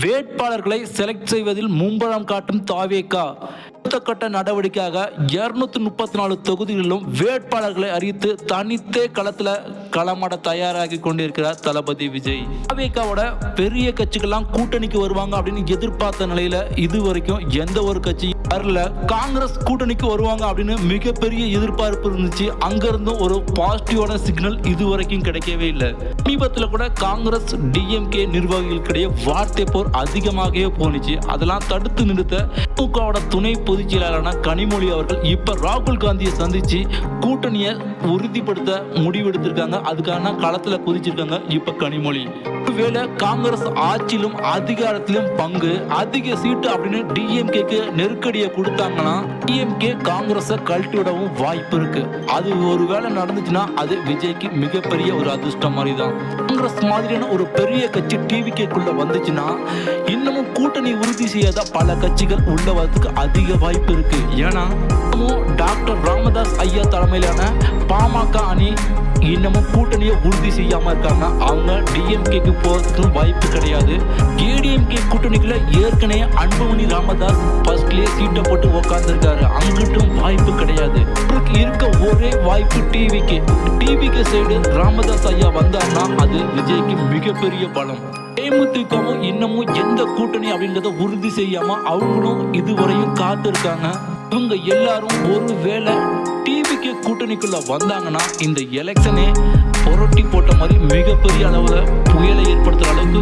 வேட்பாளர்களை செலக்ட் செய்வதில் மும்பரம் காட்டும் தாவேகா. அடுத்த கட்ட நடவடிக்கையாக 234 தொகுதிகளிலும் வேட்பாளர்களை அறிவித்து தனித்தே களமாட தயாராகி கொண்டிருக்கிறார் தளபதி விஜய். தாவேகாவோட பெரிய கட்சிகள்லாம் கூட்டணிக்கு வருவாங்க அப்படின்னு எதிர்பார்த்த நிலையில இதுவரைக்கும் எந்த ஒரு கட்சி வரல. காங்கிரஸ் கூட்டணிக்கு வருவாங்க அப்படின்னு மிகப்பெரிய எதிர்பார்ப்பு இருந்துச்சு. அங்கிருந்தும் ஒரு பாசிட்டிவான சிக்னல் இதுவரைக்கும் கிடைக்கவே இல்லை. சமீபத்தில் கூட காங்கிரஸ் டிஎம்கே நிர்வாகிகளுக்கிடையே வார்த்தை போர் அதிகமாகவே போனிச்சு. அதெல்லாம் தடுத்து நிறுத்த திமுகவோட துணை பொதுச் செயலாளரான கனிமொழி அவர்கள் இப்ப ராகுல் காந்தியை சந்திச்சு கூட்டணியை உறுதிப்படுத்த முடிவெடுத்திருக்காங்க. அதுக்கான களத்துல குதிச்சிருக்காங்க இப்ப கனிமொழி. ஒருவேளை காங்கிரஸ் ஆட்சியிலும் அதிகாரத்திலும் பங்கு அதிக சீட்டு அப்படின்னு டிஎம்கேக்கு நெருக்கடியை கொடுத்தாங்கன்னா டிஎம்கே காங்கிரஸை கழட்டி விடவும் வாய்ப்பு இருக்கு. அது ஒருவேளை நடந்துச்சுன்னா அது விஜய்க்கு மிகப்பெரிய ஒரு அதிர்ஷ்டம் மாதிரி தான். காங்கிரஸ் மாதிரியான ஒரு பெரிய கட்சி டிவிகேக்குள்ள வந்துச்சுன்னா இன்னமும் கூட்டணி உறுதி செய்யாத பல கட்சிகள் உள்ள வரதுக்கு அதிக வாய்ப்பு இருக்கு. ஏன்னா டாக்டர் ராமதாஸ் ஐயா தலைமையிலான பாமக அணி இன்னமும் கூட்டணியை உறுதி செய்யாம இருக்காங்க. அவங்க டிஎம்கேக்கு போறதுக்கு வாய்ப்பு கிடையாது. ஏடிஎம்கே கூட்டணிக்குள்ள ஏற்கனவே அன்புமணி ராமதாஸ் ஃபர்ஸ்ட்லயே சீட்டை போட்டு உட்கார்ந்துருக்காரு. அங்கிட்டும் வாய்ப்பு கிடையாது. இருக்க ஒரே வாய்ப்பு டிவிகே சைடு ராமதாஸ் ஐயா வந்தாருன்னா அது விஜய்க்கு மிகப்பெரிய பலம். தேமுதிகவும் இன்னமும் எந்த கூட்டணி அப்படின்றத உறுதி செய்யாம அவங்களும் இதுவரையும் காத்திருக்காங்க. இவங்க எல்லாரும் ஒருவேளை டிவிகே கூட்டணிக்குள்ள வந்தாங்கன்னா இந்த எலெக்ஷனே புரட்டி போட்ட மாதிரி மிகப்பெரிய அளவுல புயலை ஏற்படுத்துற அளவுக்கு